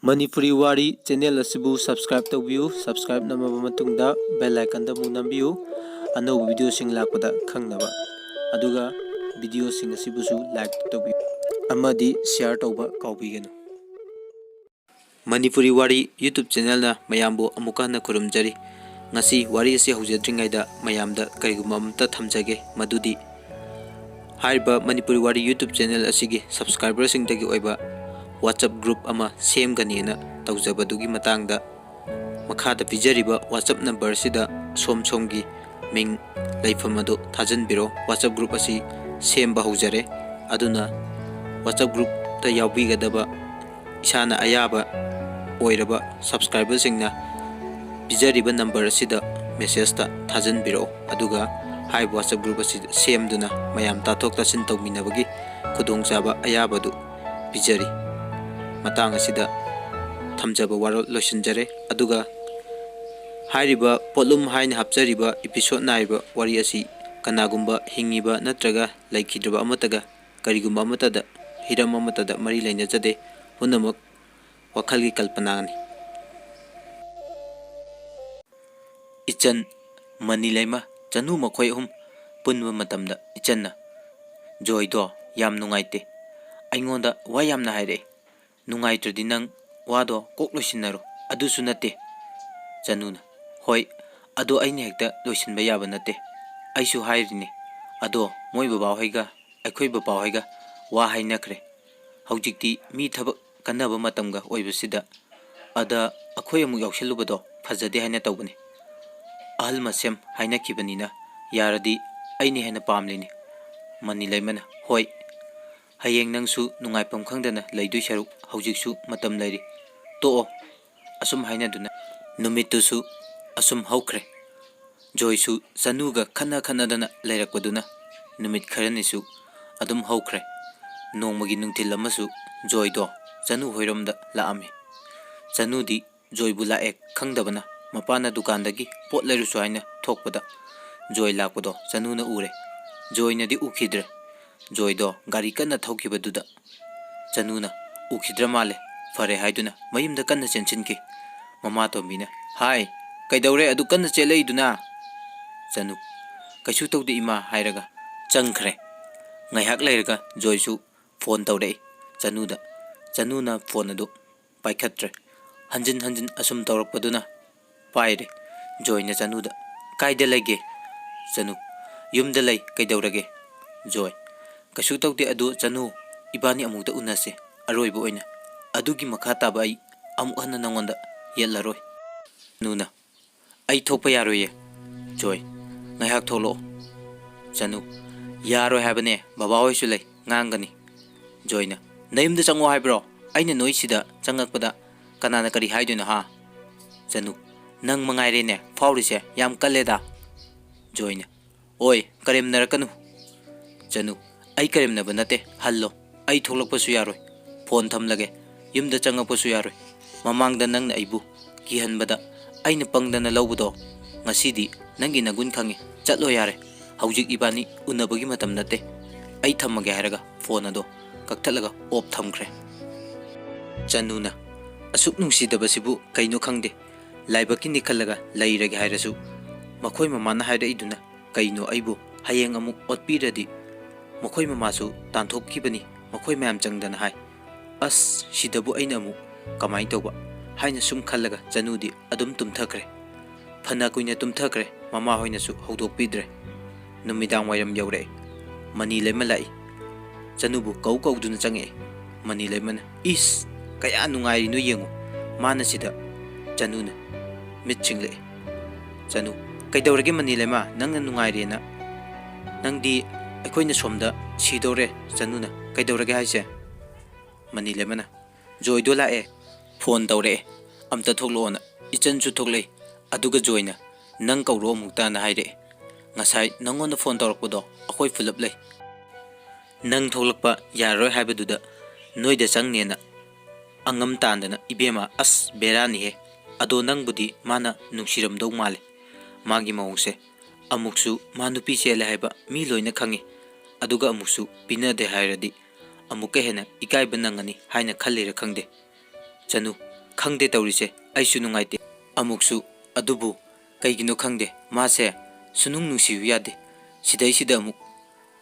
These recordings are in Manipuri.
Manipuri Wari channel asibu subscribe tawbiu subscribe namaba matungda bell icon da mu nambiu anau video sing lakpada khangnaba aduga video sing asibusu like tawbiu amadi share tawba kaubigenu Manipuri Wari YouTube channel na mayambo amuka na kurumjari ngasi wari asi hujadringaida mayamda kariguma amta thamjage madudi haiba Manipuri Wari YouTube channel asigi subscriber sing dagi oiba WhatsApp group ama same ganina tawjabadugi matangda makhada pijariba WhatsApp number sida somgi ming laifamado thajanbiro WhatsApp group asi same ba hujare aduna WhatsApp group ta yawbigadaba isana ayaba oiraba subscriber singna pijariba number sida message ta thajanbiro aduga hai WhatsApp group asi same duna mayam tathok tasin tawminabagi khudongchaba ayabadu pijari matang asida thamjaba waro losinjare aduga hairiba Potlum haina hapjariba episode naiba wari asi kanagumba hingiba natraga laikhidraba amataga karigumba amatada hiram amatada mari laina jade punamak wakhalgi kalpanani ichan mani laima chanu makhoi punwa matamda ichanna joy do yam nungaite aingonda wa yamna haire nungai tradi nang wado koklosinaro adu sunate januna hoi ado aine hekta loisinba yaba nate aisu hairine ado moi baba hoiga akhoi baba hoiga wa hainakre haujikti mi thabak kanaba matamga oibasida ada akhoi amu yawsilubado fajade haina tawbane ahal masem haina kibanina yaradi aine hena pamleni mani laimana hoi hayeng nangsu nungaipam khangdana laidui sharuk haujiksu matam lairi to asum haina duna numitusu asum haukre joysu sanuga khana dana lairakpaduna numit kharanisu adum haukre nongmagi nungthil amasu joy do janu hoiramda laami janudi joy bula ek khangdabana mapana dukandagi pot lairusu haina thokpada joy lakpado januna ure joy nadi ukhidre joy do gari kana thaukibaduda januna ukhidra male fare haiduna mayimda kana chenchinki mama to mina hai kaidawre adu kana cheleiduna janu kaisu tawdi ima hairaga changkhre ngaihak lairaga joysu phone tawre januna phone adu paikhatre hanjin asum tawrakpaduna paire joyna januda kaida lege janu yumda lay kaidawrage joy kaisu tawdi adu janu ibani amukta unase aroibo oina adugi makata bai amu hana nangonda yellaroi nuna ai thopa yaroye joy ngaihak tholo janu yaroi habane baba hoisu lay ngangani joyna naimda chango haibro aina noisida changakpada kanana kari haiduna ha janu nang mangaire ne faurise yam kaleda joyna oi karem narakanu janu ai karem na banate hallo ai tholakpasu yaroi phone thamlage yumda changakpasu yaroi mamangda nangna aibu kihanbada aina pangdana lawbudo ngasidi nangi nagun khangi chatlo yare haujik ibani unabagi matam nate ai thamage haraga phone ado kakthalaga off thamkhre januna asuk nungsidabasibu kaino khangde laibaki nikhalaga lairage hairasu makhoi mamana haira iduna kaino aibu hayeng amu otpiradi makhoi mamasu tanthokibani makhoi mayam changdana hai as sidabu aina amu kamai tawba haina sum khallaga janudi adum tumthakre phana kuina tumthakre mama hoina su hodok pidre numidang wayam yawre mani lemalai janubu kau duna change mani lemana is kaya nungai no yengu mana sida januna mitchingle janu kaidawrage mani lema nangna nungai rena nangdi akoina somda sidore januna kaidawrage haise mani lemana joy do lae phone tawre amta thoklo na ichan chu thoklei aduga joyna nang kawro mukta na haire ngasai nangon phone tawrakpodo akoi fulap lei nang tholakpa yaroi haibaduda noida changnena angam tandana ibema as berani he ado nangbudi mana nungsiramdau male magi mawse amuksu manupi chele haiba mi loina khangi aduga amuksu pinade hairadi amuka hena ikai banangani haina khallira khangde janu ꯈꯪꯗꯦ ꯇꯧꯔꯤꯁꯦ ꯑꯩꯁꯨ ꯅꯨꯡꯉꯥꯏꯇꯦ ꯑꯃꯨꯛꯁꯨ ꯑꯗꯨꯕꯨ ꯀꯩꯒꯤꯅꯣ ꯈꯪꯗꯦ ꯃꯥꯁꯦ ꯁꯨꯅꯨꯡ ꯅꯨꯡꯁꯤꯌꯨ ꯌꯥꯗꯦ ꯁꯤꯗꯩꯁꯤꯗ ꯑꯃꯨꯛ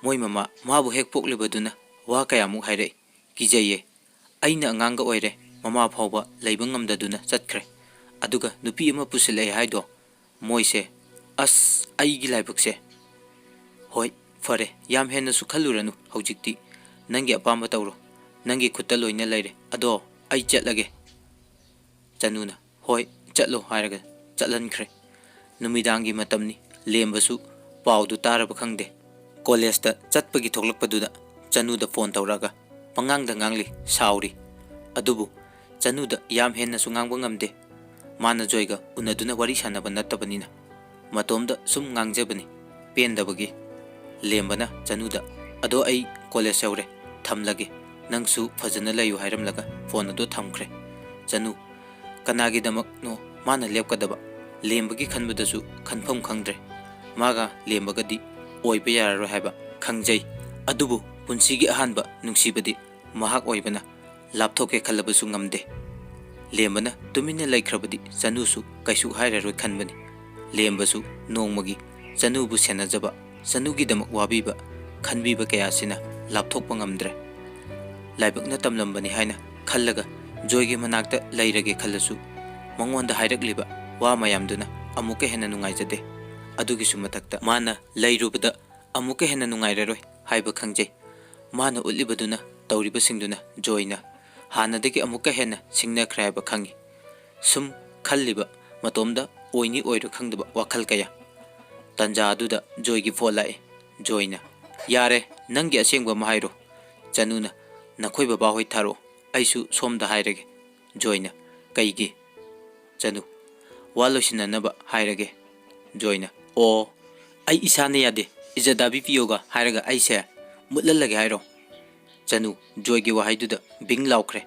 ꯃꯣꯏ ꯃꯃꯥ ꯃꯥꯕꯨ ꯍꯦꯛ ꯄꯣꯛꯂꯤꯕꯗꯨꯅ ꯋꯥ ꯀꯌꯥꯃꯨꯛ ꯍꯥꯏꯔꯛꯏ ꯀꯤꯖꯩꯌꯦ ꯑꯩꯅ ꯑꯉꯥꯡꯒ ꯑꯣꯏꯔꯦ ꯃꯃꯥ ꯐꯥꯎꯕ ꯂꯩꯕ ꯉꯝꯗꯗꯨꯅ ꯆꯠꯈ꯭ꯔꯦ ꯑꯗꯨꯒ ꯅꯨꯄꯤ ꯑꯃ ꯄꯨꯁꯤꯜꯂꯛꯑꯦ ꯍꯥꯏꯗꯣ ꯃꯣꯏꯁꯦ ꯑꯁ ꯑꯩꯒꯤ ꯂꯥꯏꯕꯛꯁꯦ ꯍꯣꯏ ꯐꯔꯦ ꯌꯥꯝ ꯍꯦꯟꯅꯁꯨ ꯈꯜꯂꯨꯔꯅꯨ ꯍꯧꯖꯤꯛꯇꯤ ꯅꯪꯒꯤ ꯑꯄꯥꯝꯕ ꯇꯧꯔꯣ ꯅꯪꯒꯤ ꯈꯨꯠꯇ ꯂꯣꯏꯅ ꯂꯩꯔꯦ ꯑꯗꯣ ꯑꯩ ꯆꯠꯂꯒꯦ ꯆꯅꯨꯅ ꯍꯣꯏ ꯆꯠꯂꯣ ꯍꯥꯏꯔꯒ ꯆꯠꯍꯟꯈ꯭ꯔꯦ ꯅꯨꯃꯤꯗꯥꯡꯒꯤ ꯃꯇꯝꯅꯤ ꯂꯦꯝꯕꯁꯨ ꯄꯥꯎꯗꯨ ꯇꯥꯔꯕ ꯈꯪꯗꯦ ꯀꯣꯂꯦꯖꯇ ꯆꯠꯄꯒꯤ ꯊꯣꯛꯂꯛꯄꯗꯨꯗ ꯆꯅꯨꯗ ꯐꯣꯟ ꯇꯧꯔꯒ ꯄꯉꯥꯡꯗ ꯉꯥꯡꯂꯤ ꯁꯥꯎꯔꯤ ꯑꯗꯨꯕꯨ ꯆꯅꯨꯗ ꯌꯥꯝ ꯍꯦꯟꯅꯁꯨ ꯉꯥꯡꯕ ꯉꯝꯗꯦ ꯃꯥꯅ ꯖꯣꯏꯒ ꯎꯅꯗꯨꯅ ꯋꯥꯔꯤ ꯁꯥꯟꯅꯕ ꯅꯠꯇꯕꯅꯤꯅ ꯃꯇꯣꯝꯗ ꯁꯨꯝ ꯉꯥꯡꯖꯕꯅꯤ ꯄꯦꯟꯗꯕꯒꯤ ꯂꯦꯝꯕꯅ ꯆꯅꯨꯗ ꯑꯗꯣ ꯑꯩ ꯀꯣꯂꯦꯖ ꯌꯧꯔꯦ ꯊꯝꯂꯒꯦ ꯅꯪꯁꯨ ꯐꯖꯅ ꯂꯩꯌꯨ ꯍꯥꯏꯔꯝꯂꯒ ꯐꯣꯟ ꯑꯗꯨ ꯊꯝꯈ꯭ರೆ ꯆꯅꯨ ꯀꯅꯥꯒꯤꯗꯃꯛꯅꯣ ꯃꯥꯅ ꯂꯦꯞꯀꯗꯕ ꯂꯦꯝꯕꯒꯤ ꯈꯟꯕꯗꯁꯨ ꯈꯟꯐꯝ ꯈꯪꯗ꯭ꯔꯦ ꯃꯥꯒ ꯂꯦꯝꯕꯒꯗꯤ ꯑꯣꯏꯕ ꯌꯥꯔꯔꯣꯏ ꯍꯥꯏꯕ ꯈꯪꯖꯩ ꯑꯗꯨꯕꯨ ꯄꯨꯟꯁꯤꯒꯤ ꯑꯍꯥꯟꯕ ꯅꯨꯡꯁꯤꯕꯗꯤ ꯃꯍꯥꯛ ꯑꯣꯏꯕꯅ ꯂꯥꯞꯊꯣꯛꯀꯦ ꯈꯜꯂꯕꯁꯨ ꯉꯝꯗꯦ ꯂꯦꯝꯕꯅ ꯇꯨꯃꯤꯟꯅ ꯂꯩꯈ꯭ꯔꯕꯗꯤ ꯆꯅꯨꯁꯨ ꯀꯩꯁꯨ ꯍꯥꯏꯔꯔꯣꯏ ꯈꯟꯕꯅꯤ ꯂꯦꯝꯕꯁꯨ ꯅꯣꯡꯃꯒꯤ ꯆꯅꯨꯕꯨ ꯁꯦꯟꯅꯖꯕ ꯆꯅꯨꯒꯤꯗꯃꯛ ꯋꯥꯕꯤꯕ ꯈꯟꯕꯤꯕ ꯀꯌꯥꯁꯤꯅ ꯂꯥꯞꯊꯣꯛꯄ ꯉꯝꯗ꯭ꯔꯦ ꯂꯥꯏꯕꯛꯅ ꯇꯝꯂꯝꯕꯅꯤ ꯍꯥꯏꯅ ꯈꯜꯂꯒ ꯖꯣꯏꯒꯤ ꯃꯅꯥꯛꯇ ꯂꯩꯔꯒꯦ ꯈꯜꯂꯁꯨ ꯃꯉꯣꯟꯗ ꯍꯥꯏꯔꯛꯂꯤꯕ ꯋꯥ ꯃꯌꯥꯝꯗꯨꯅ ꯑꯃꯨꯛꯀ ꯍꯦꯟꯅ ꯅꯨꯡꯉꯥꯏꯖꯗꯦ ꯑꯗꯨꯒꯤꯁꯨ ꯃꯊꯛꯇ ꯃꯥꯅ ꯂꯩꯔꯨꯕꯗ ꯑꯃꯨꯛꯀ ꯍꯦꯟꯅ ꯅꯨꯡꯉꯥꯏꯔꯔꯣꯏ ꯍꯥꯏꯕ ꯈꯪꯖꯩ ꯃꯥꯅ ꯎꯠꯂꯤꯕꯗꯨꯅ ꯇꯧꯔꯤꯕꯁꯤꯡꯗꯨꯅ ꯖꯣꯏꯅ ꯍꯥꯟꯅꯗꯒꯤ ꯑꯃꯨꯛꯀ ꯍꯦꯟꯅ ꯁꯤꯡꯅꯈ꯭ꯔꯦ ꯍꯥꯏꯕ ꯈꯪꯉꯤ ꯁꯨꯝ ꯈꯜꯂꯤꯕ ꯃꯇꯣꯝꯗ ꯑꯣꯏꯅꯤ ꯑꯣꯏꯔꯣꯏ ꯈꯪꯗꯕ ꯋꯥꯈꯜ ꯀꯌꯥ ꯇꯟꯖꯥ ꯑꯗꯨꯗ ꯖꯣꯏꯒꯤ ꯐꯣꯟ ꯂꯥꯛꯑꯦ ꯖꯣꯏꯅ ꯌꯥꯔꯦ ꯅꯪꯒꯤ ꯑꯁꯦꯡꯕ ꯑꯃ ꯍꯥꯏꯔꯣ ꯆꯅꯨꯅ ꯅꯈꯣꯏ ꯕꯕꯥꯍꯣꯏ ꯊꯥꯔꯛꯑꯣ ꯑꯩꯁꯨ ꯁꯣꯝꯗ ꯍꯥꯏꯔꯒꯦ ꯖꯣꯏꯅ ꯀꯩꯒꯤ ꯆꯅꯨ ꯋꯥ ꯂꯣꯏꯁꯤꯟꯅꯅꯕ ꯍꯥꯏꯔꯒꯦ ꯖꯣꯏꯅ ꯑꯣ ꯑꯩ ꯏꯁꯥꯅ ꯌꯥꯗꯦ ꯏꯖꯗꯥꯕꯤ ꯄꯤꯌꯣꯒ ꯍꯥꯏꯔꯒ ꯑꯩꯁꯦ ꯃꯨꯠꯍꯜꯂꯒꯦ ꯍꯥꯏꯔꯣ ꯆꯅꯨ ꯖꯣꯏꯒꯤ ꯋꯥꯍꯩꯗꯨꯗ ꯕꯤꯡ ꯂꯥꯎꯈ꯭ꯔꯦ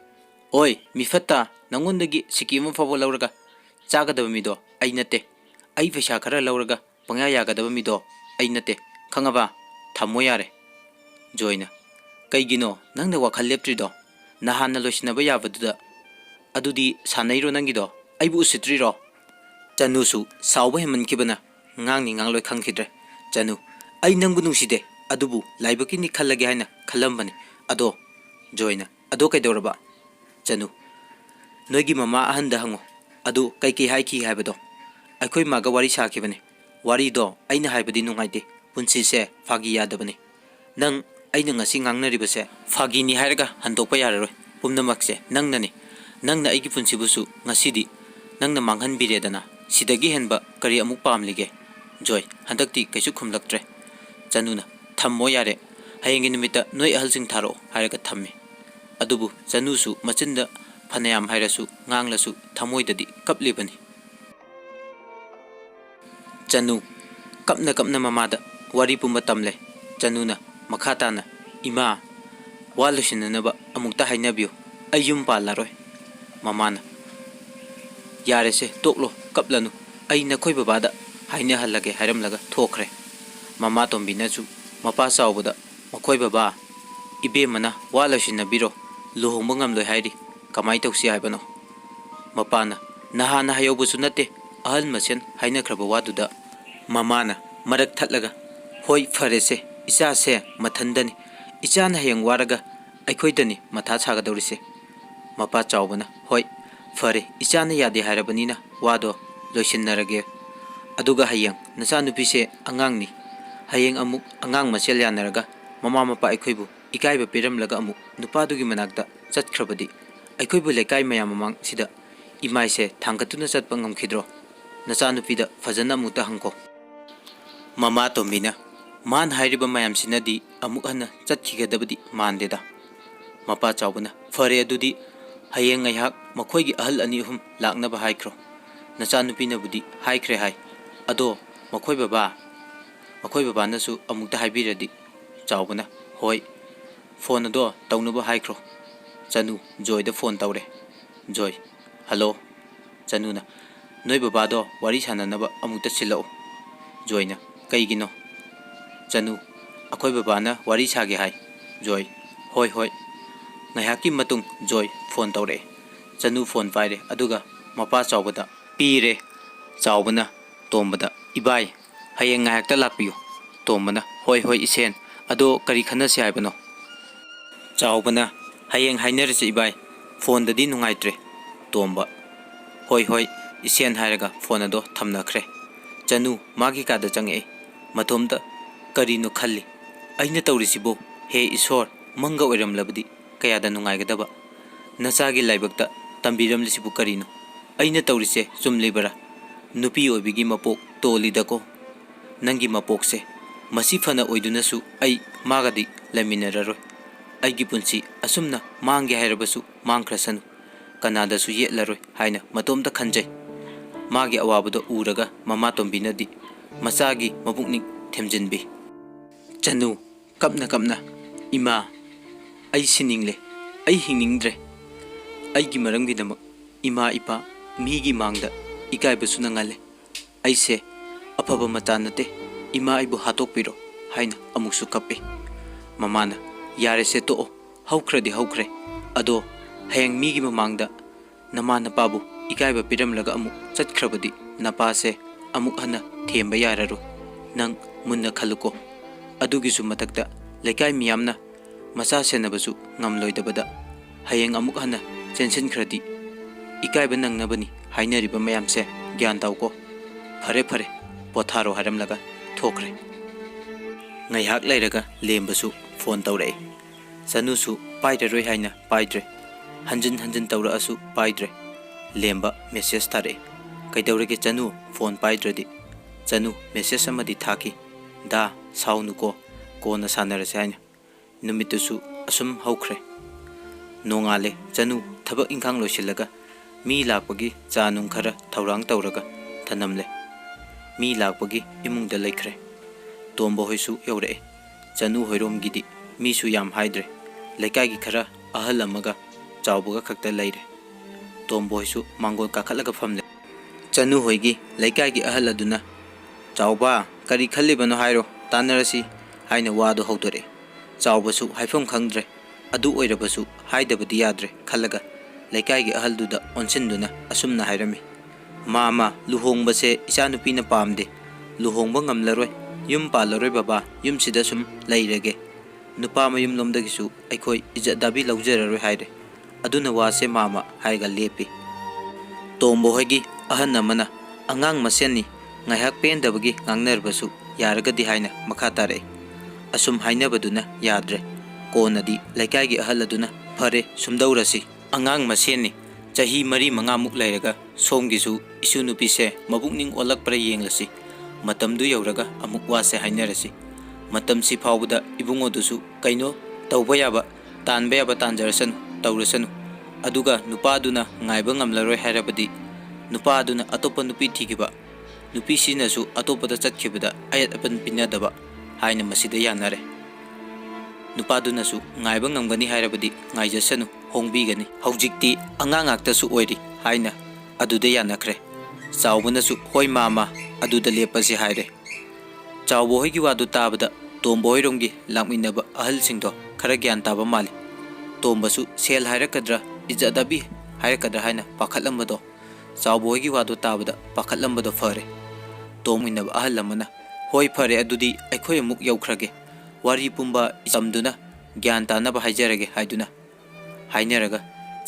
ꯑꯣꯏ ꯃꯤꯐꯠꯇ ꯅꯪꯉꯣꯟꯗꯒꯤ ꯁꯤꯀꯤ ꯑꯃ ꯐꯥꯎꯕ ꯂꯧꯔꯒ ꯆꯥꯒꯗꯕ ꯃꯤꯗꯣ ꯑꯩ ꯅꯠꯇꯦ ꯑꯩ ꯄꯩꯁꯥ ꯈꯔ ꯂꯧꯔꯒ ꯄꯪꯌꯥ ꯌꯥꯒꯗꯕ ꯃꯤꯗꯣ ꯑꯩ ꯅꯠꯇꯦ ꯈꯪꯉꯕ ꯊꯝꯃꯣ ꯌꯥꯔꯦ ꯖꯣꯏꯅ ꯀꯩꯒꯤꯅꯣ ꯅꯪꯅ ꯋꯥꯈꯜ ꯂꯦꯞꯇ꯭ꯔꯤꯗꯣ ꯅꯍꯥꯟꯅ ꯂꯣꯏꯁꯤꯟꯅꯕ ꯌꯥꯕꯗꯨꯗ ꯑꯗꯨꯗꯤ ꯁꯥꯟꯅꯩꯔꯣ ꯅꯪꯒꯤꯗꯣ ꯑꯩꯕꯨ ꯎꯁꯤꯠꯇ꯭ꯔꯤꯔꯣ ꯆꯅꯨꯁꯨ ꯁꯥꯎꯕ ꯍꯦꯟꯃꯟꯈꯤꯕꯅ ꯉꯥꯡꯅꯤ ꯉꯥꯡꯂꯣꯏ ꯈꯪꯈꯤꯗ꯭ꯔꯦ ꯆꯅꯨ ꯑꯩ ꯅꯪꯕꯨ ꯅꯨꯡꯁꯤꯗꯦ ꯑꯗꯨꯕꯨ ꯂꯥꯏꯕꯛꯀꯤꯅꯤ ꯈꯜꯂꯒꯦ ꯍꯥꯏꯅ ꯈꯜꯂꯝꯕꯅꯤ ꯑꯗꯣ ꯖꯣꯏꯅ ꯑꯗꯣ ꯀꯩꯗꯧꯔꯕ ꯆꯅꯨ ꯅꯣꯏꯒꯤ ꯃꯃꯥ ꯑꯍꯟꯗ ꯍꯪꯉꯣ ꯑꯗꯨ ꯀꯩꯀꯩ ꯍꯥꯏꯈꯤ ꯍꯥꯏꯕꯗꯣ ꯑꯩꯈꯣꯏ ꯃꯥꯒ ꯋꯥꯔꯤ ꯁꯥꯈꯤꯕꯅꯤ ꯋꯥꯔꯤꯗꯣ ꯑꯩꯅ ꯍꯥꯏꯕꯗꯤ ꯅꯨꯡꯉꯥꯏꯇꯦ ꯄꯨꯟꯁꯤꯁꯦ ꯐꯥꯒꯤ ꯌꯥꯗꯕꯅꯤ ꯅꯪ ꯑꯩꯅ ꯉꯁꯤ ꯉꯥꯡꯅꯔꯤꯕꯁꯦ ꯐꯥꯒꯤꯅꯤ ꯍꯥꯏꯔꯒ ꯍꯟꯗꯣꯛꯄ ꯌꯥꯔꯔꯣꯏ ꯄꯨꯝꯅꯃꯛꯁꯦ ꯅꯪꯅꯅꯤ ꯅꯪꯅ ꯑꯩꯒꯤ ꯄꯨꯟꯁꯤꯕꯨꯁꯨ ꯉꯁꯤꯗꯤ ꯅꯪꯅ ꯃꯥꯡꯍꯟꯕꯤꯔꯦꯗꯅ ꯁꯤꯗꯒꯤ ꯍꯦꯟꯕ ꯀꯔꯤ ꯑꯃꯨꯛ ꯄꯥꯝꯂꯤꯒꯦ ꯖꯣꯏ ꯍꯟꯗꯛꯇꯤ ꯀꯩꯁꯨ ꯈꯨꯝꯂꯛꯇ꯭ꯔꯦ ꯆꯅꯨꯅ ꯊꯝꯃꯣ ꯌꯥꯔꯦ ꯍꯌꯦꯡꯒꯤ ꯅꯨꯃꯤꯠꯇ ꯅꯣꯏ ꯑꯍꯜꯁꯤꯡ ꯊꯥꯔꯛꯑꯣ ꯍꯥꯏꯔꯒ ꯊꯝꯃꯤ ꯑꯗꯨꯕꯨ ꯆꯅꯨꯁꯨ ꯃꯆꯤꯟꯗ ꯐꯅꯌꯥꯝ ꯍꯥꯏꯔꯁꯨ ꯉꯥꯡꯂꯁꯨ ꯊꯃꯣꯏꯗꯗꯤ ꯀꯞꯂꯤꯕꯅꯤ ꯆꯅꯨ ꯀꯞꯅ ꯀꯞꯅ ꯃꯃꯥꯗ ꯋꯥꯔꯤ ꯄꯨꯝꯕ ꯇꯝꯂꯦ ꯆꯅꯨꯅ ꯃꯈꯥ ꯇꯥꯅ ꯏꯃꯥ ꯋꯥ ꯂꯣꯏꯁꯤꯟꯅꯅꯕ ꯑꯃꯨꯛꯇ ꯍꯥꯏꯅꯕꯤꯌꯨ ꯑꯩ ꯌꯨꯝ ꯄꯥꯜꯂꯔꯣꯏ ꯃꯃꯥꯅ ꯌꯥꯔꯦꯁꯦ ꯇꯣꯛꯂꯣ ꯀꯞꯂꯅꯨ ꯑꯩ ꯅꯈꯣꯏ ꯕꯕꯥꯗ ꯍꯥꯏꯅꯍꯜꯂꯒꯦ ꯍꯥꯏꯔꯝꯂꯒ ꯊꯣꯛꯈ꯭ರೆ ꯃꯃꯥ ꯇꯣꯝꯕꯤꯅꯁꯨ ꯃꯄꯥ ꯆꯥꯎꯕꯗ ꯃꯈꯣꯏ ꯕꯕꯥ ꯏꯕꯦꯝꯃꯅ ꯋꯥ ꯂꯣꯏꯁꯤꯟꯅꯕꯤꯔꯣ ꯂꯨꯍꯣꯡꯕ ꯉꯝꯂꯣꯏ ꯍꯥꯏꯔꯤ ꯀꯃꯥꯏ ꯇꯧꯁꯤ ꯍꯥꯏꯕꯅꯣ ꯃꯄꯥꯅ ꯅꯍꯥꯟꯅ ꯍꯥꯏꯍꯧꯕꯁꯨ ꯅꯠꯇꯦ ꯑꯍꯜ ꯃꯁꯦꯟ ꯍꯥꯏꯅꯈ꯭ꯔꯕ ꯋꯥꯗꯨꯗ ꯃꯃꯥꯅ ꯃꯔꯛ ꯊꯠꯂꯒ ꯍꯣꯏ ꯐꯔꯦꯁꯦ ꯏꯆꯥꯁꯦ ꯃꯊꯟꯗꯅꯤ ꯏꯆꯥꯅ ꯍꯌꯦꯡ ꯋꯥꯔꯒ ꯑꯩꯈꯣꯏꯗꯅꯤ ꯃꯊꯥ ꯁꯥꯒꯗꯧꯔꯤꯁꯦ ꯃꯄꯥ ꯆꯥꯎꯕꯅ ꯍꯣꯏ ꯐꯔꯦ ꯏꯆꯥꯅ ꯌꯥꯗꯦ ꯍꯥꯏꯔꯕꯅꯤꯅ ꯋꯥꯗꯣ ꯂꯣꯏꯁꯤꯟꯅꯔꯒꯦ ꯑꯗꯨꯒ ꯍꯌꯦꯡ ꯅꯆꯥꯅꯨꯄꯤꯁꯦ ꯑꯉꯥꯡꯅꯤ ꯍꯌꯦꯡ ꯑꯃꯨꯛ ꯑꯉꯥꯡ ꯃꯁꯦꯜ ꯌꯥꯅꯔꯒ ꯃꯃꯥ ꯃꯄꯥ ꯑꯩꯈꯣꯏꯕꯨ ꯏꯀꯥꯏꯕ ꯄꯤꯔꯝꯂꯒ ꯑꯃꯨꯛ ꯅꯨꯄꯥꯗꯨꯒꯤ ꯃꯅꯥꯛꯇ ꯆꯠꯈ꯭ꯔꯕꯗꯤ ꯑꯩꯈꯣꯏꯕꯨ ꯂꯩꯀꯥꯏ ꯃꯌꯥꯝ ꯃꯃꯥꯡꯁꯤꯗ ꯏꯃꯥꯏꯁꯦ ꯊꯥꯡꯒꯠꯇꯨꯅ ꯆꯠꯄ ꯉꯝꯈꯤꯗ꯭ꯔꯣ ꯅꯆꯥꯅꯨꯄꯤꯗ ꯐꯖꯅ ꯑꯃꯨꯛꯇ ꯍꯪꯀꯣ ꯃꯃꯥ ꯇꯣꯝꯕꯤꯅ ꯃꯥꯅ ꯍꯥꯏꯔꯤꯕ ꯃꯌꯥꯝꯁꯤꯅꯗꯤ ꯑꯃꯨꯛ ꯍꯟꯅ ꯆꯠꯈꯤꯒꯗꯕꯗꯤ ꯃꯥꯟꯗꯦꯗ ꯃꯄꯥ ꯆꯥꯎꯕꯅ ꯐꯔꯦ ꯑꯗꯨꯗꯤ ꯍꯌꯦꯡ ꯉꯩꯍꯥꯛ ꯃꯈꯣꯏꯒꯤ ꯑꯍꯜ ꯑꯅꯤ ꯑꯍꯨꯝ ꯂꯥꯛꯅꯕ ꯍꯥꯏꯈ꯭ꯔꯣ ꯅꯆꯥꯅꯨꯄꯤꯅꯕꯨꯗꯤ ꯍꯥꯏꯈ꯭ꯔꯦ ꯍꯥꯏ ꯑꯗꯣ ꯃꯈꯣꯏ ꯕꯕꯥꯅꯁꯨ ꯑꯃꯨꯛꯇ ꯍꯥꯏꯕꯤꯔꯗꯤ ꯆꯥꯎꯕꯅ ꯍꯣꯏ ꯐꯣꯟ ꯑꯗꯣ ꯇꯧꯅꯕ ꯍꯥꯏꯈ꯭ꯔꯣ ꯆꯅꯨ ꯖꯣꯏꯗ ꯐꯣꯟ ꯇꯧꯔꯦ ꯖꯣꯏ ꯍꯜꯂꯣ ꯆꯅꯨꯅ ꯅꯣꯏ ꯕꯕꯥꯗꯣ ꯋꯥꯔꯤ ꯁꯥꯟꯅꯅꯕ ꯑꯃꯨꯛꯇ ꯁꯤꯜꯂꯛꯎ ꯖꯣꯏꯅ ꯀꯩꯒꯤꯅꯣ ꯆꯅꯨ ꯑꯩꯈꯣꯏ ꯕꯕꯥꯅ ꯋꯥꯔꯤ ꯁꯥꯒꯦ ꯍꯥꯏ ꯖꯣꯏ ꯍꯣꯏ ꯍꯣꯏ ꯉꯥꯏꯍꯥꯛꯀꯤ ꯃꯇꯨꯡ ꯖꯣꯏ ꯐꯣꯟ ꯇꯧꯔꯛꯑꯦ Chanu phone paire aduga mapa chawbada pire chawbana tombada ibai hayeng ngahakta lakpiyo tombana hoi hoi isen ado kari khanase haibano chawbana hayeng hainerse ibai phone dadi nungaitre tomba hoi hoi isen hairaga phone ado thamnakhre Chanu magi kada change mathomda karino khalli aina tawrisibo he isor manga oiram labdi kayada nungaigadaba nasagi laibakta tambiram lisibu karino aina tawrise chumlibara nupi obigi mapok tolidako nangi mapokse masi fana oidunasu ai magadi laminararoi aigi punsi asumna mangi hairabasu mangkrasanu kanada su yetlaroi haina matomda khanjai magi awabado uraga mama tombinadi masagi mabukning themjinbi Chanu kapna ima ai siningle ai hiningdre aigi marangbidamak ima ipa migi mangda ikaibasu nangale aise afaba mata nate ima aibu hatokpiro haina amuksu kappe mamana yare se to haukradi haukre ado hayang migi mamangda namana pabu ikaiba piramlaga amuk chatkrabadi napase amuk hana themba yararo nang munna khaluko adugisu matakta lekai miyamna masa senabasu ngamloidabada hayeng amuk hana chensin khradi ikaiba nangnabani hainariba mayamse gyan tawko phare potharo haramlaga thokre ngaihak lairaga lembasu phone tawrai Chanusu pairaroi haina paidre hanjin tawra asu paidre lemba message thare kaidawrege Chanu phone paidradi Chanu message amadi thaki da saunuko kona sanarase haina numitusu asum haukre nongale Chanu thabak ingkhang loisilaga mi lakpagi chanung khara thaurang tawraga thanamle mi lakpagi imungda laikre tombo hoisu yaure Chanu hoirom gidi mi su yam haidre lekai gi khara ahal amaga chawbuga khakta laire tombo hoisu mangol kakhalaga famle Chanu hoigi lekai gi ahal aduna chawba kari khallibano hairo tanarasi haina wadu hawdore chawbasu haifam khangdre adu oirabasu haidabadi yadre khalaga lekai gi ahal duda onsinduna asumna hairami mama luhongbase isanupina pamde luhongba ngamlaroi yum palaroi baba yum sida sum lairage nupa mayum lomdagisu aikoi ijadabi lawjararoi haire aduna wase mama haiga lepi tombo hoigi ahan amana angang maseni ngaihak pendabagi ngangnarbasu yaragadi haina makha tare asum hainabaduna yadre konadi lekai gi ahal aduna phare sumdaurasi angang maseni chahi mari manga muk lairaga somgisu isu nupise mabukning olak pra yenglasi matamdu yauraga amuk wase hainarasi matam si phawda ibungo dusu kaino tawba yaba tanba yaba tanjarasan tawrasan aduga nupa duna ngaiba ngamlaroi hairabadi nupa duna atopa nupi thigiba nupi sinasu atopada chatkibada ayat apan pinadaba haina masida yanare nupa duna su ngaiba ngamgani hairabadi ngaijasanu hongbigani haujikti angang aktasu oiri haina aduda yanakre chawbanasu hoi mama aduda lepasi haire chawbo hoigi wadu tabada tombo hoiromgi lakminaba ahal singdo khara gyan taba mali tombasu sel hairakadra ijadabi hairakadra haina pakhatlambado chawbo hoigi wadu tabada pakhatlambado fare tomminaba ahal lamana hoi fare adudi aikhoi amuk yaukrage wari pumba isamduna gyan tanaba haijarage haiduna hainaraga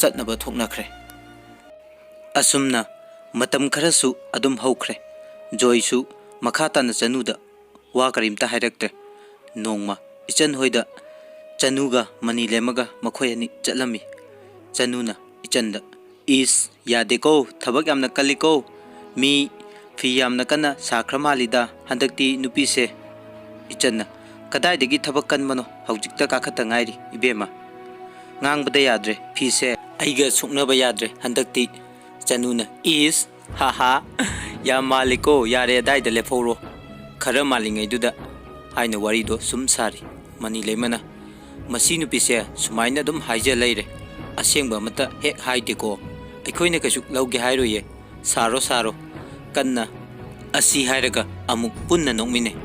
chatnaba thoknakhre asumna matam kharasu adum haukre joisu makhata na Chanuda wa karimta hairaktre nongma ichan hoida Chanuga mani lemaga makhoi ani chatlami Chanuna ichanda is yadeko thabak yamna kaliko mi fi yamna kana sakhamalida handakti nupise ichanna kadaidagi thabak kanmano haujikta kakhata ngairi ibema ngangbada yadre fise aiga suknaba yadre handakti Chanuna is haha ya maliko yare daida leforo khara malingai duda haina warido sum sari mani lemana masi nupise sumaina dum haija leire asengba mata hek haideko aikoina kasuk lauge hairoye saro kanna asi hairaga amuk punna nongmine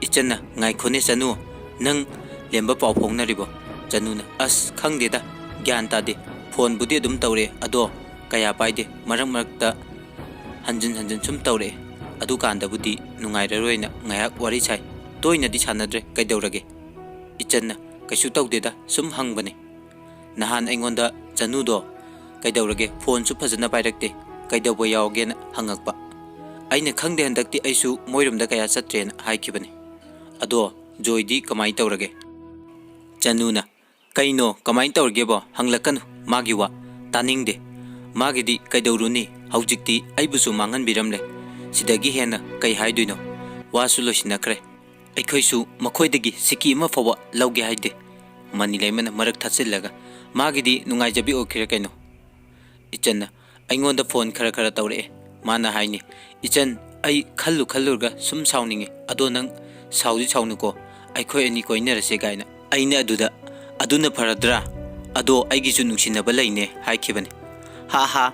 ichana ngaikhone Chanu nang lemba paw phongnaribo Chanuna as khangdeda gyan tade phone budi dum tawre ado kaya paide marak marakta hanjin sum tawre adu kandabudi nungairoina ngayak wari sai toina di sanadre kaidawrage ichanna kaisu tawdeda sum hangbane nahan aingonda Chanu do kaidawrage phone su phajana pairakte kaidawba yawgena hangakpa aina khangde handakti aisu moirumda kaya chatrena haikibane ado joydi kamai tawrage Chanuna kaino kamai tawrage bo hanglakanu magiwa taningde magidi kaidawruni haujikti aibusu mangan biramle sidagi hena kai haiduino wasu losinakre aikhoisu makhoidagi siki ma fawa lawge haide mani leimana marak thatsillaga magidi nungaijabi okire kaino ichanna aingonda phone khara tawre mana haini ichan ai khallurga sum sauninge ado nang saudi saunuko aikhoi ani koinerase gaina aina aduna faradra ado aigisu nungsinaba laine haikibane ha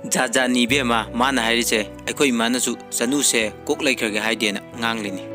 jaja ni bema mana hairise aikoi manasu Chanu se kok laikhrage haidena nganglini